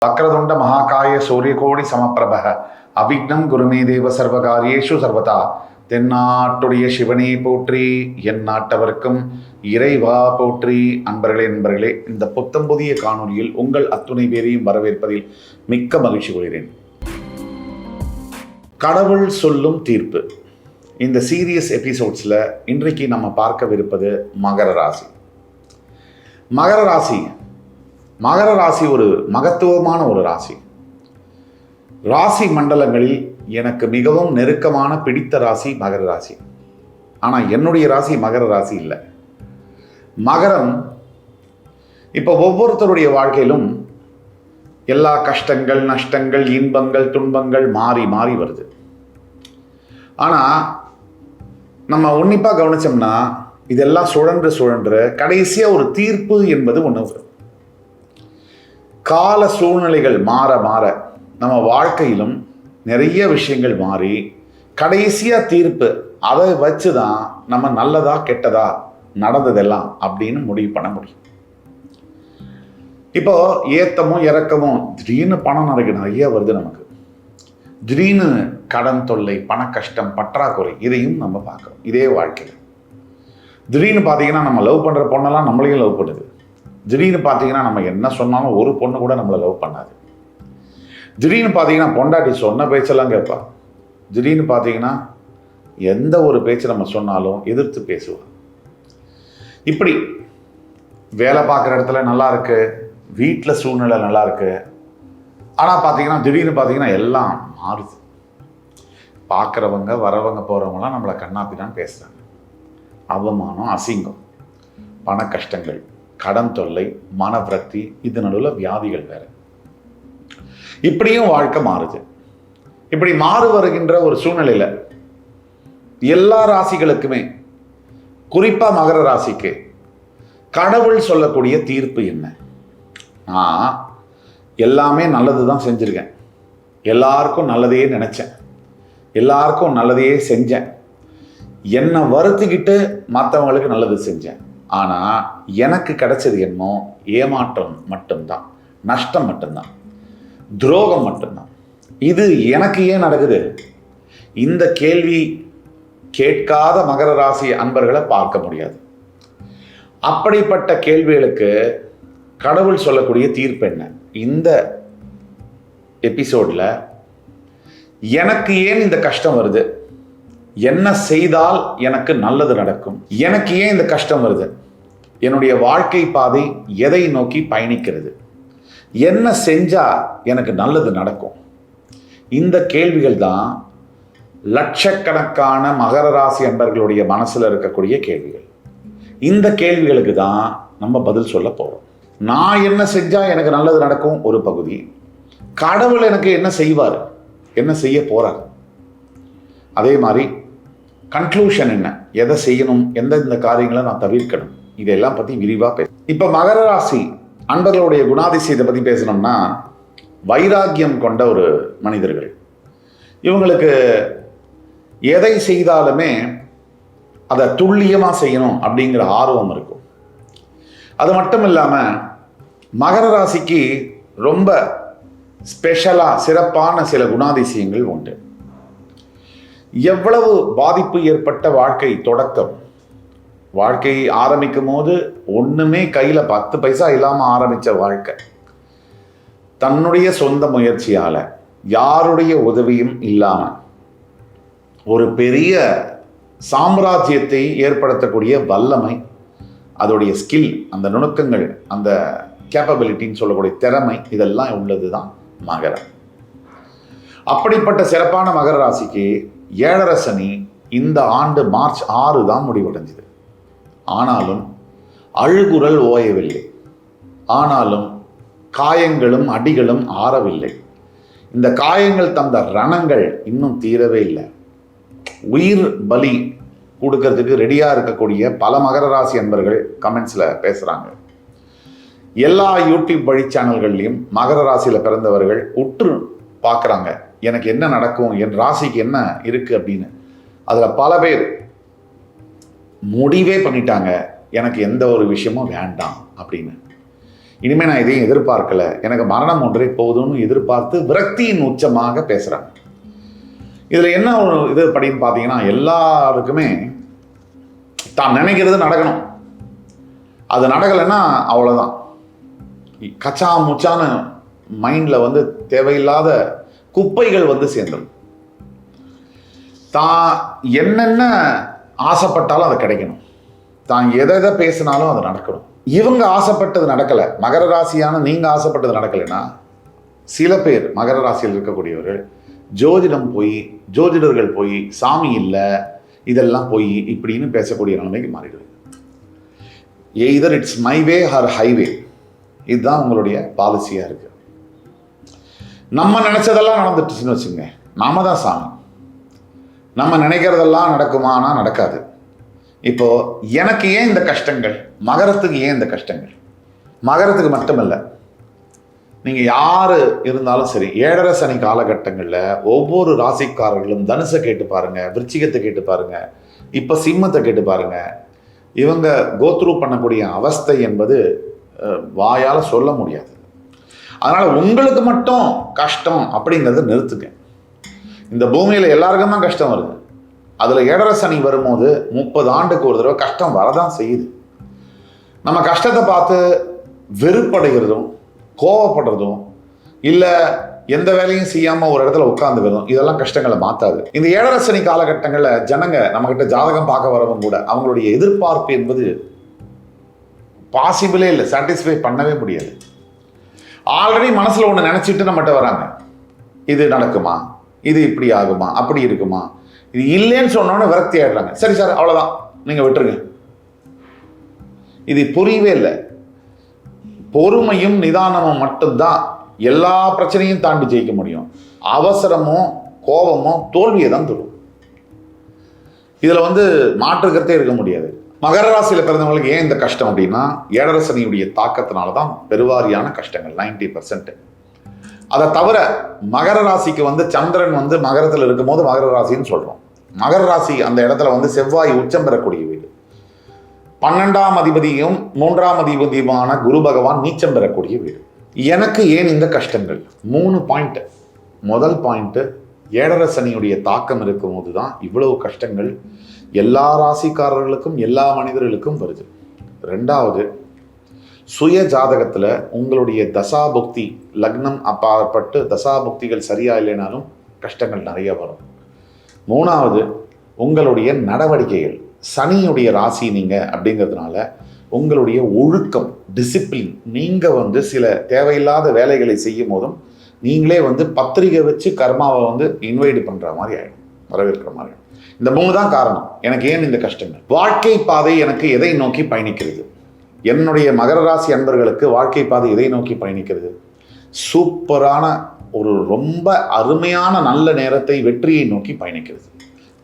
வக்ரதுண்ட மகாகாய சூரியகோடி சமப்பிரபக அவிக்னம் குருமே தேவ சர்வகாரியேஷு சர்வதா. தென்னாட்டுடைய சிவனே போற்றி, என் நாட்டவர்க்கும் இறைவா போற்றி. நண்பர்களே, இந்த புத்தம்புதிய காணொலியில் உங்கள் அத்துணை பேரையும் வரவேற்பதில் மிக்க மகிழ்ச்சி கொள்கிறேன். கடவுள் சொல்லும் தீர்ப்பு இந்த சீரியஸ் எபிசோட்ஸில் இன்றைக்கு நம்ம பார்க்கவிருப்பது மகர ராசி. மகர ராசி ஒரு மகத்துவமான ஒரு ராசி. ராசி மண்டலங்களில் எனக்கு மிகவும் நெருக்கமான பிடித்த ராசி மகர ராசி. ஆனால் என்னுடைய ராசி மகர ராசி இல்லை. மகரம் இப்போ ஒவ்வொருத்தருடைய வாழ்க்கையிலும் எல்லா கஷ்டங்கள், நஷ்டங்கள், இன்பங்கள், துன்பங்கள் மாறி மாறி வருது. ஆனால் நம்ம உன்னிப்பாக கவனிச்சோம்னா இதெல்லாம் சுழன்று கடைசியாக ஒரு தீர்ப்பு என்பது ஒன்று வரும். கால சூழ்நிலைகள் மாற மாற நம்ம வாழ்க்கையிலும் நிறைய விஷயங்கள் மாறி கடைசியாக தீர்ப்பு, அதை வச்சு தான் நம்ம நல்லதா கெட்டதா நடந்ததெல்லாம் அப்படின்னு முடிவு பண்ண முடியும். இப்போ ஏத்தமும் இறக்கமும், திடீர்னு பணம் நிறைய வருது, நமக்கு திடீர்னு கடன் தொல்லை, பண கஷ்டம், பற்றாக்குறை, இதையும் நம்ம பார்க்குறோம் இதே வாழ்க்கையில். திடீர்னு பார்த்தீங்கன்னா நம்ம லவ் பண்ணுற பொண்ணெல்லாம் நம்மளையும் லவ் பண்ணுது. திடீர்னு பார்த்தீங்கன்னா நம்ம என்ன சொன்னாலும் ஒரு பொண்ணு கூட நம்மளை லவ் பண்ணாது. திடீர்னு பார்த்தீங்கன்னா பொண்டாட்டி சொன்ன பேச்செல்லாம் கேட்பா. திடீர்னு பார்த்தீங்கன்னா எந்த ஒரு பேச்சு நம்ம சொன்னாலும் எதிர்த்து பேசுவாள். இப்படி வேலை பார்க்குற இடத்துல நல்லா இருக்கு, வீட்டில் சூழ்நிலை நல்லா இருக்கு. ஆனால் பார்த்தீங்கன்னா திடீர்னு பார்த்தீங்கன்னா எல்லாம் மாறுது. பார்க்குறவங்க, வரவங்க, போகிறவங்களாம் நம்மளை கண்ணாப்பிதான் பேசுகிறாங்க. அவமானம், அசிங்கம், பண கஷ்டங்கள், கடன் தொல்லை, மன விரக்தி, இது நடுவில் வியாதிகள் வேற. இப்படியும் வாழ்க்கை மாறுது. இப்படி மாறு வருகின்ற ஒரு சூழ்நிலையில் எல்லா ராசிகளுக்குமே, குறிப்பா மகர ராசிக்கு கடவுள் சொல்லக்கூடிய தீர்ப்பு என்ன? நான் எல்லாமே நல்லது தான் செஞ்சிருக்கேன், எல்லாருக்கும் நல்லதையே நினைச்சேன், எல்லாருக்கும் நல்லதையே செஞ்சேன், என்னை வருத்திக்கிட்டு மற்றவங்களுக்கு நல்லது செஞ்சேன். ஆனால் எனக்கு கிடைச்சது என்னமோ ஏமாற்றம் மட்டும்தான், நஷ்டம் மட்டும்தான், துரோகம் மட்டும்தான். இது எனக்கு ஏன் நடக்குது? இந்த கேள்வி கேட்காத மகர ராசி அன்பர்களை பார்க்க முடியாது. அப்படிப்பட்ட கேள்விகளுக்கு கடவுள் சொல்லக்கூடிய தீர்ப்பு என்ன? இந்த எபிசோடில் எனக்கு ஏன் இந்த கஷ்டம் வருது, என்ன செய்தால் எனக்கு நல்லது நடக்கும், எனக்கு ஏன் இந்த கஷ்டம் வருது, என்னுடைய வாழ்க்கை பாதை எதை நோக்கி பயணிக்கிறது, என்ன செஞ்சா எனக்கு நல்லது நடக்கும், இந்த கேள்விகள் தான் லட்சக்கணக்கான மகர ராசி அன்பர்களுடைய மனசுல இருக்கக்கூடிய கேள்விகள். இந்த கேள்விகளுக்கு தான் நம்ம பதில் சொல்ல போறோம். நான் என்ன செஞ்சா எனக்கு நல்லது நடக்கும் ஒரு பகுதி, கடவுள் எனக்கு என்ன செய்வார், என்ன செய்ய போறார், அதே மாதிரி கன்க்ளூஷன் என்ன, எதை செய்யணும், எந்தெந்த காரியங்களை நான் தவிர்க்கணும், இதெல்லாம் பற்றி விரிவாக பேச. இப்போ மகர ராசி அன்பர்களுடைய குணாதிசயத்தை பற்றி பேசணும்னா, வைராக்கியம் கொண்ட ஒரு மனிதர்கள். இவங்களுக்கு எதை செய்தாலுமே அதை துல்லியமாக செய்யணும் அப்படிங்கிற ஆர்வம் இருக்கும். அது மட்டும் இல்லாமல் மகர ராசிக்கு ரொம்ப ஸ்பெஷலாக சிறப்பான சில குணாதிசயங்கள் உண்டு. எவ்வளவு பாதிப்பு ஏற்பட்ட வாழ்க்கை தொடக்கம், வாழ்க்கை ஆரம்பிக்கும் போது ஒன்றுமே கையில் 10 பைசா இல்லாமல் ஆரம்பித்த வாழ்க்கை, தன்னுடைய சொந்த முயற்சியால், யாருடைய உதவியும் இல்லாமல் ஒரு பெரிய சாம்ராஜ்யத்தை ஏற்படுத்தக்கூடிய வல்லமை, அதோடைய ஸ்கில், அந்த நுணுக்கங்கள், அந்த கேப்பபிலிட்டின்னு சொல்லக்கூடிய திறமை, இதெல்லாம் உள்ளது தான் மகரம். அப்படிப்பட்ட சிறப்பான மகர ராசிக்கு 7.5 சனி இந்த ஆண்டு மார்ச் 6 தான் முடிவடைஞ்சது. ஆனாலும் அழுகுரல் ஓயவில்லை, ஆனாலும் காயங்களும் அடிகளும் ஆறவில்லை. இந்த காயங்கள் தந்த ரணங்கள் இன்னும் தீரவே இல்லை. உயிர் பலி கொடுக்கறதுக்கு ரெடியாக இருக்கக்கூடிய பல மகர ராசி அன்பர்கள் கமெண்ட்ஸில் பேசுகிறாங்க. எல்லா யூடியூப் வழி சேனல்கள்லையும் மகர ராசியில் பிறந்தவர்கள் உற்று பார்க்குறாங்க, எனக்கு என்ன நடக்கும், என் ராசிக்கு என்ன இருக்குது அப்படின்னு. அதில் பல பேர் முடிவே பண்ணிட்டாங்க, எனக்கு எந்த ஒரு விஷயமும் வேண்டாம் அப்படின்னு. இனிமேல் நான் இதையும் எதிர்பார்க்கல, எனக்கு மரணம் ஒன்றே போதும்னு எதிர்பார்த்து விரக்தியின் உச்சமாக பேசுகிறாங்க. இதில் என்ன ஒரு இது அப்படின்னு பார்த்தீங்கன்னா, எல்லாருக்குமே தான் நினைக்கிறது நடக்கணும். அது நடக்கலைன்னா அவ்வளோதான். கச்சா முச்சான மைண்டில் வந்து தேவையில்லாத குப்பைகள் வந்து சேர்ந்துடும். தான் என்னென்ன ஆசைப்பட்டாலும் அது கிடைக்கணும், தான் எதை எதை பேசினாலும் அது நடக்கணும். இவங்க ஆசைப்பட்டது நடக்கலை, மகர ராசியான நீங்கள் ஆசைப்பட்டது நடக்கலைன்னா சில பேர் மகர ராசியில் இருக்கக்கூடியவர்கள் ஜோதிடர்கள் போய் சாமி இல்லை இதெல்லாம் போய் இப்படின்னு பேசக்கூடிய நிலைமைக்கு மாறிடுது. Either it's my way or highway, இதுதான் உங்களுடைய பாலிசியாக இருக்கு. நம்ம நினைச்சதெல்லாம் நடந்துட்டுச்சுன்னு வச்சுங்க, நாம தான் சாமி. நம்ம நினைக்கிறதெல்லாம் நடக்குமானா நடக்காது. இப்போ எனக்கு ஏன் இந்த கஷ்டங்கள், மகரத்துக்கு ஏன் இந்த கஷ்டங்கள்? மகரத்துக்கு மட்டுமல்ல, நீங்கள் யார் இருந்தாலும் சரி, 7.5 சனி காலகட்டங்களில் ஒவ்வொரு ராசிக்காரர்களும் தனுசை கேட்டு பாருங்கள், விருச்சிகத்தை கேட்டு பாருங்கள், இப்போ சிம்மத்தை கேட்டு பாருங்கள். இவங்க கோத்ரூ பண்ணக்கூடிய அவஸ்தை என்பது வாயால் சொல்ல முடியாது. அதனால் உங்களுக்கு மட்டும் கஷ்டம் அப்படிங்கிறத நிறுத்துங்க. இந்த பூமியில் எல்லாருக்கும் தான் கஷ்டம் வருது. அதில் 7.5 சனி வரும்போது 30 ஆண்டுக்கு ஒரு தடவை கஷ்டம் வரதான் செய்யுது. நம்ம கஷ்டத்தை பார்த்து வெறுப்படைகிறதும் கோவப்படுறதும் இல்லை எந்த வேலையும் செய்யாமல் ஒரு இடத்துல உட்காந்துக்கிறதும் இதெல்லாம் கஷ்டங்களை மாற்றாது. இந்த 7.5 சனி காலகட்டங்களில் ஜனங்க நம்மகிட்ட ஜாதகம் பார்க்க வரவும் கூட அவங்களுடைய எதிர்பார்ப்பு என்பது பாசிபிளே இல்லை, சாட்டிஸ்ஃபை பண்ணவே முடியாது. ஆல்ரெடி மனசில் ஒன்று நினச்சிட்டு நம்மகிட்ட வராங்க, இது நடக்குமா, இது இப்படி ஆகுமா, அப்படி இருக்குமா, இது இல்லைன்னு சொன்னோன்னே விரக்தி ஆயிடுறாங்க. சரி சார் அவ்வளோதான், நீங்கள் விட்டுருங்க. இது புரியவே இல்லை. பொறுமையும் நிதானமும் மட்டும்தான் எல்லா பிரச்சனையும் தாண்டி ஜெயிக்க முடியும். அவசரமோ கோபமோ தோல்வியை தான் தரும். இதில் வந்து மாற்றுக்கிறதே இருக்க முடியாது. மகர ராசியில் பிறந்தவங்களுக்கு ஏன் இந்த கஷ்டம் அப்படின்னா, 7.5 சனியுடைய தாக்கத்தினால தான் பெருவாரியான கஷ்டங்கள் 90%. அதை தவிர மகர ராசிக்கு வந்து சந்திரன் வந்து மகரத்தில் இருக்கும்போது மகர ராசின்னு சொல்கிறோம். மகர ராசி அந்த இடத்துல வந்து செவ்வாய் உச்சம் பெறக்கூடிய வீடு. 12ஆம் அதிபதியும் 3ஆம் அதிபதியுமான குரு பகவான் நீச்சம் பெறக்கூடிய வீடு. எனக்கு ஏன் இந்த கஷ்டங்கள்? 3 பாயிண்ட். முதல் பாயிண்ட்டு, 7.5 சனியுடைய தாக்கம் இருக்கும்போது தான் இவ்வளவு கஷ்டங்கள் எல்லா ராசிக்காரர்களுக்கும் எல்லா மனிதர்களுக்கும் வருது. 2வது, சுய ஜாதகத்தில் உங்களுடைய தசாபுக்தி லக்னம் அப்பாற்பட்டு தசாபுக்திகள் சரியா இல்லைனாலும் கஷ்டங்கள் நிறைய வரும். 3வது, உங்களுடைய நடவடிக்கைகள். சனியுடைய ராசி நீங்கள் அப்படிங்கிறதுனால உங்களுடைய ஒழுக்கம், டிசிப்ளின், நீங்கள் வந்து சில தேவையில்லாத வேலைகளை செய்யும் போதும் நீங்களே வந்து பத்திரிகை வச்சு கர்மாவை வந்து இன்வைட் பண்ணுற மாதிரி ஆகிடும், வரவேற்கிற மாதிரி. இந்த 3 தான் காரணம் எனக்கு ஏன் இந்த கஷ்டங்கள். வாழ்க்கை பாதை எனக்கு எதை நோக்கி பயணிக்கிறது? என்னுடைய மகர ராசி அன்பர்களுக்கு வாழ்க்கை பாதை எதை நோக்கி பயணிக்கிறது? சூப்பரான ஒரு ரொம்ப அருமையான நல்ல நேரத்தை, வெற்றியை நோக்கி பயணிக்கிறது.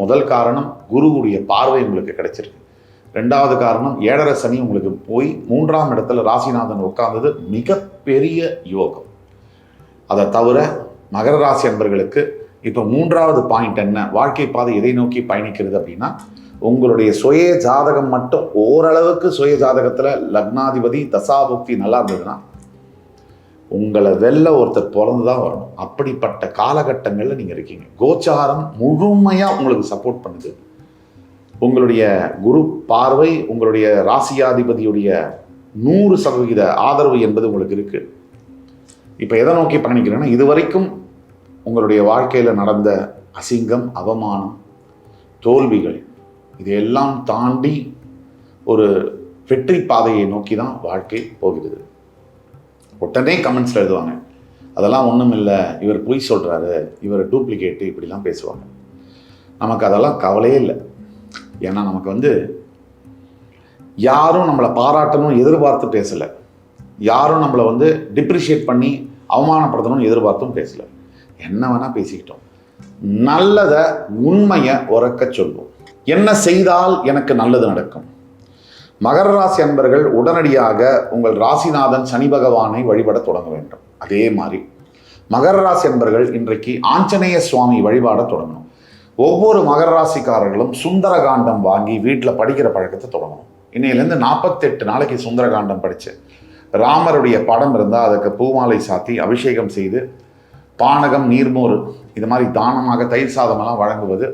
முதல் காரணம், குருவுடைய பார்வை உங்களுக்கு கிடைச்சிருக்கு. 2வது காரணம், 7.5 சனி உங்களுக்கு போய் 3ஆம் இடத்துல ராசிநாதன் உட்கார்ந்தது மிகப்பெரிய யோகம். அதை தவிர மகர ராசி அன்பர்களுக்கு இப்போ 3வது பாயிண்ட் என்ன, வாழ்க்கை பாதை எதை நோக்கி பயணிக்கிறது அப்படின்னா, உங்களுடைய சுய ஜாதகம் மட்டும் ஓரளவுக்கு சுய ஜாதகத்தில் லக்னாதிபதி தசாபுக்தி நல்லா இருந்ததுன்னா உங்களை வெல்ல ஒருத்தர் பிறந்து தான் வரணும். அப்படிப்பட்ட காலகட்டங்களில் நீங்கள் இருக்கீங்க. கோச்சாரம் முழுமையாக உங்களுக்கு சப்போர்ட் பண்ணுது. உங்களுடைய குரு பார்வை, உங்களுடைய ராசியாதிபதியுடைய 100% ஆதரவு என்பது உங்களுக்கு இருக்குது. இப்போ எதை நோக்கி பயணிக்கிறேன்னா, இதுவரைக்கும் உங்களுடைய வாழ்க்கையில் நடந்த அசிங்கம், அவமானம், தோல்விகள் இதையெல்லாம் தாண்டி ஒரு வெற்றி பாதையை நோக்கி தான் வாழ்க்கை போகிறது. உடனே கமெண்ட்ஸில் எழுதுவாங்க, அதெல்லாம் ஒன்றும் இல்லை, இவர் பொய் சொல்கிறாரு, இவர் டூப்ளிகேட்டு, இப்படிலாம் பேசுவாங்க. நமக்கு அதெல்லாம் கவலையே இல்லை. ஏன்னா நமக்கு வந்து யாரும் நம்மளை பாராட்டணும்னு எதிர்பார்த்து பேசலை, யாரும் நம்மளை வந்து டிப்ரிஷியேட் பண்ணி அவமானப்படுத்தணும்னு எதிர்பார்த்தும் பேசலை. என்ன வேணால் பேசிக்கிட்டோம். நல்லதை உண்மையை உறக்க சொல்வோம். என்ன செய்தால் எனக்கு நல்லது நடக்கும்? மகர ராசி அன்பர்கள் உடனடியாக உங்கள் ராசிநாதன் சனி பகவானை வழிபட தொடங்க வேண்டும். அதே மாதிரி மகர ராசி அன்பர்கள் இன்றைக்கு ஆஞ்சநேய சுவாமி வழிபாட தொடங்கணும். ஒவ்வொரு மகர ராசிக்காரர்களும் சுந்தரகாண்டம் வாங்கி வீட்டில் படிக்கிற பழக்கத்தை தொடங்கணும். இன்னையிலேருந்து 48 நாளைக்கு சுந்தரகாண்டம் படித்து ராமருடைய படம் இருந்தால் அதுக்கு பூமாலை சாத்தி அபிஷேகம் செய்து பானகம் நீர்மோர் இது மாதிரி தானமாக தயிர் சாதமெல்லாம் வழங்குவது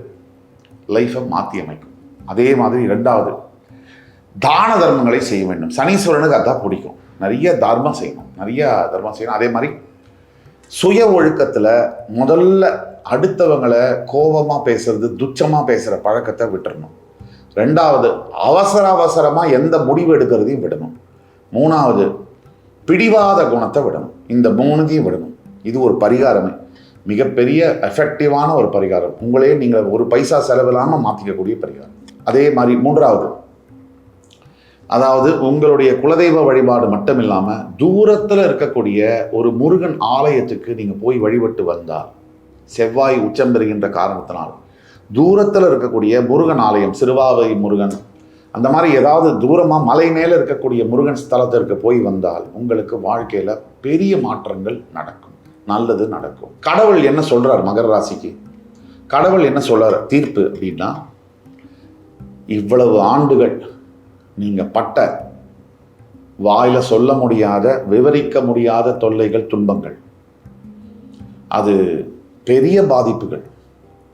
லைஃப்பை மாற்றி அமைக்கும். அதே மாதிரி 2வது தான தர்மங்களை செய்ய வேண்டும். சனீஸ்வரனுக்கு அதான் பிடிக்கும். நிறைய தர்மம் செய்யணும். அதே மாதிரி சுய ஒழுக்கத்தில் முதல்ல அடுத்தவங்களை கோபமாக பேசுறது, துச்சமாக பேசுகிற பழக்கத்தை விட்டுறணும். 2வது அவசரமாக எந்த முடிவு எடுக்கிறதையும் விடணும். 3வது பிடிவாத குணத்தை விடணும். இந்த 3த்தையும் விடணும். இது ஒரு பரிகாரமே, மிகப்பெரிய எஃபெக்டிவான ஒரு பரிகாரம். உங்களையே நீங்கள் ஒரு பைசா செலவில்லாமல் மாற்றிக்கக்கூடிய பரிகாரம். அதே மாதிரி 3வது, அதாவது உங்களுடைய குலதெய்வ வழிபாடு மட்டும் இல்லாமல் தூரத்தில் இருக்கக்கூடிய ஒரு முருகன் ஆலயத்துக்கு நீங்கள் போய் வழிபட்டு வந்தால், செவ்வாய் உச்சம் பெறுகின்ற காரணத்தினால் தூரத்தில் இருக்கக்கூடிய முருகன் ஆலயம், சிறுவாவை முருகன், அந்த மாதிரி ஏதாவது தூரமாக மலை மேலே இருக்கக்கூடிய முருகன் ஸ்தலத்திற்கு போய் வந்தால் உங்களுக்கு வாழ்க்கையில் பெரிய மாற்றங்கள் நடக்கும், நல்லது நடக்கும். கடவுள் என்ன சொல்கிறார் மகர ராசிக்கு? கடவுள் என்ன சொல்கிறார் தீர்ப்பு அப்படின்னா, இவ்வளவு ஆண்டுகள் நீங்கள் பட்ட வாயில் சொல்ல முடியாத, விவரிக்க முடியாத தொல்லைகள், துன்பங்கள், அது பெரிய பாதிப்புகள்.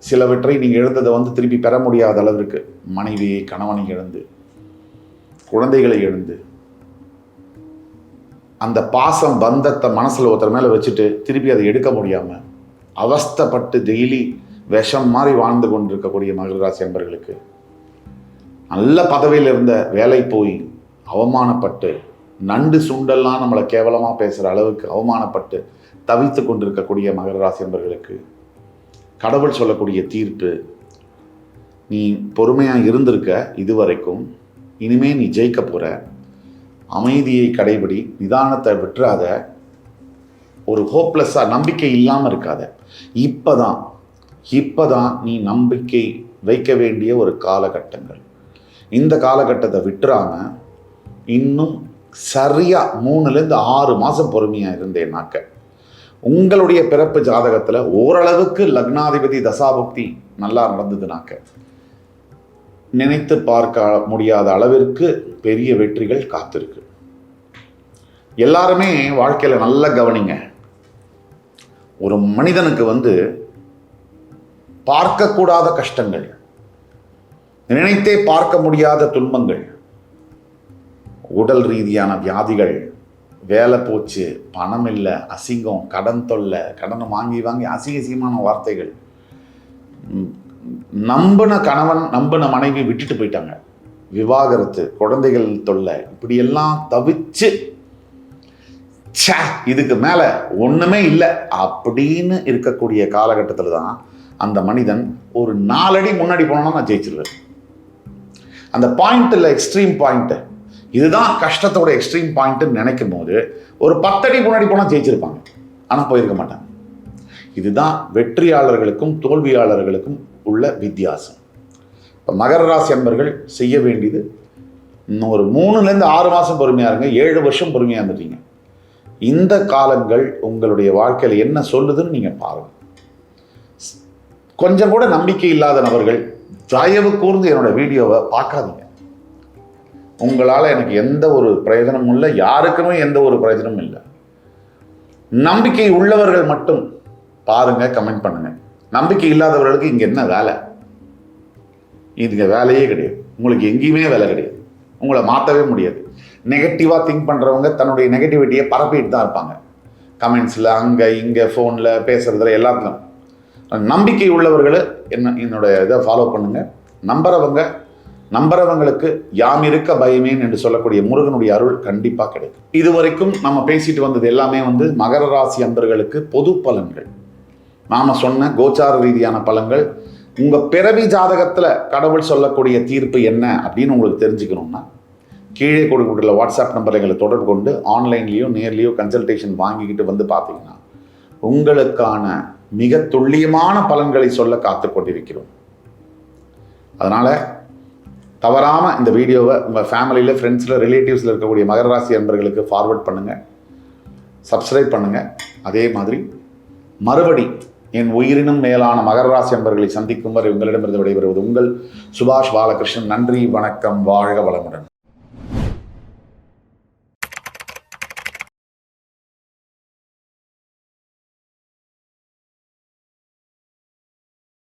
சிலவற்றை நீங்கள் இழந்ததை திருப்பி பெற முடியாத அளவிற்கு மனைவியை, கணவனை இழந்து, குழந்தைகளை இழந்து, அந்த பாசம் பந்தத்தை மனசில் ஒருத்தர் மேலே வச்சுட்டு திருப்பி அதை எடுக்க முடியாமல் அவஸ்தைப்பட்டு டெய்லி விஷம் மாதிரி வாழ்ந்து கொண்டிருக்கக்கூடிய மகர ராசி அன்பர்களுக்கு, நல்ல பதவியில் இருந்த வேலை போய் அவமானப்பட்டு, நண்டு சுண்டெல்லாம் நம்மளை கேவலமாக பேசுகிற அளவுக்கு அவமானப்பட்டு தவித்து கொண்டிருக்கக்கூடிய மகர ராசி அன்பர்களுக்கு கடவுள் சொல்லக்கூடிய தீர்ப்பு, நீ பொறுமையாக இருந்திருக்க இதுவரைக்கும், இனிமே நீ ஜெயிக்க போகிற, அமைதியை கடைபிடி, நிதானத்தை விட்டுறாத, ஒரு ஹோப்லெஸ்ஸாக நம்பிக்கை இல்லாமல் இருக்காத. இப்போதான் நீ நம்பிக்கை வைக்க வேண்டிய ஒரு காலகட்டங்கள். இந்த காலகட்டத்தை விட்டுறாம இன்னும் சரியாக 3லேருந்து 6 மாதம் பொறுமையாக இருந்தேன்னாக்க உங்களுடைய பிறப்பு ஜாதகத்தில் ஓரளவுக்கு லக்னாதிபதி தசாபுக்தி நல்லா நடந்ததுனாக்க நினைத்து பார்க்க முடியாத அளவிற்கு பெரிய வெற்றிகள் காத்திருக்கு. எல்லாருமே வாழ்க்கையில் நல்லா கவனிங்க. ஒரு மனிதனுக்கு பார்க்கக்கூடாத கஷ்டங்கள், நினைத்தே பார்க்க முடியாத துன்பங்கள், உடல் ரீதியான வியாதிகள், வேலை போச்சு, பணம் இல்லை, அசிங்கம், கடன் தொல்லை, கடனை வாங்கி அசிங்கமான வார்த்தைகள், நம்பின கணவன் நம்பின மனைவி விட்டுட்டு போயிட்டாங்க, விவாகரத்து, குழந்தைகள் தொல்லை, இப்படியெல்லாம் தவிச்சு இதுக்கு மேலே ஒன்றுமே இல்லை அப்படின்னு இருக்கக்கூடிய காலகட்டத்தில் தான் அந்த மனிதன் ஒரு 4 அடி முன்னாடி போனோன்னா நான் ஜெயிச்சிருவேன். அந்த பாயிண்ட் இல்லை, எக்ஸ்ட்ரீம் பாயிண்ட்டு, இதுதான் கஷ்டத்தோட எக்ஸ்ட்ரீம் பாயிண்ட்டுன்னு நினைக்கும் போது ஒரு 10 அடி முன்னாடி போனால் ஜெயிச்சிருப்பாங்க, ஆனால் போயிருக்க மாட்டாங்க. இதுதான் வெற்றியாளர்களுக்கும் தோல்வியாளர்களுக்கும் உள்ள வித்தியாசம். இப்போ மகர ராசி அன்பர்கள் செய்ய வேண்டியது, இன்னும் ஒரு 3லேருந்து 6 மாதம் பொறுமையாக இருங்க, 7 வருஷம் பொறுமையாக இருந்துட்டீங்க. இந்த காலங்கள் உங்களுடைய வாழ்க்கையில் என்ன சொல்லுதுன்னு நீங்கள் பாருங்கள். கொஞ்சம் கூட நம்பிக்கை இல்லாத நபர்கள் தயவு கூர்ந்து என்னோட வீடியோவை பார்க்காதீங்க. உங்களால் எனக்கு எந்த ஒரு பிரயோஜனமும் இல்லை, யாருக்குமே எந்த ஒரு பிரயோஜனமும் இல்லை. நம்பிக்கை உள்ளவர்கள் மட்டும் பாருங்க, கமெண்ட் பண்ணுங்க. நம்பிக்கை இல்லாதவர்களுக்கு இங்கே என்ன வேலை? இதுங்க வேலையே கிடையாது. உங்களுக்கு எங்கேயுமே வேலை கிடையாது. உங்களை மாற்றவே முடியாது. நெகட்டிவாக திங்க் பண்ணுறவங்க தன்னுடைய நெகட்டிவிட்டியை பரப்பிட்டு தான் இருப்பாங்க. கமெண்ட்ஸில், அங்கே இங்கே, ஃபோனில் பேசுகிறதுல, எல்லாத்துலையும். நம்பிக்கை உள்ளவர்கள் என்னோட இதை ஃபாலோ பண்ணுங்கள். நம்புறவங்களுக்கு யாம் இருக்க பயமேன் என்று சொல்லக்கூடிய முருகனுடைய அருள் கண்டிப்பாக கிடைக்கும். இதுவரைக்கும் நம்ம பேசிட்டு வந்தது எல்லாமே மகர ராசி அன்பர்களுக்கு பொது பலன்கள். நாம் சொன்ன கோச்சார ரீதியான பலன்கள். உங்கள் பிறவி ஜாதகத்தில் கடவுள் சொல்லக்கூடிய தீர்ப்பு என்ன அப்படின்னு உங்களுக்கு தெரிஞ்சுக்கணும்னா கீழே கொடுக்கப்பட்டுள்ள வாட்ஸ்அப் நம்பரை எங்களை தொடர்பு கொண்டு ஆன்லைன்லேயோ நேர்லேயோ கன்சல்டேஷன் வாங்கிக்கிட்டு பார்த்தீங்கன்னா உங்களுக்கான மிக துல்லியமான பலன்களை சொல்ல காத்து கொண்டிருக்கிறோம். அதனால் தவறாமல் இந்த வீடியோவை உங்கள் ஃபேமிலியில், ஃப்ரெண்ட்ஸில், ரிலேட்டிவ்ஸில் இருக்கக்கூடிய மகர ராசி அன்பர்களுக்கு ஃபார்வர்ட் பண்ணுங்கள், சப்ஸ்கிரைப் பண்ணுங்கள். அதே மாதிரி மறுபடி என் உயிரினும் மேலான மகர ராசி அன்பர்களை சந்திக்கும் வரை உங்களிடமிருந்து விடைபெறுவது உங்கள் சுபாஷ் பாலகிருஷ்ணன். நன்றி, வணக்கம், வாழ்க வளமுடன்.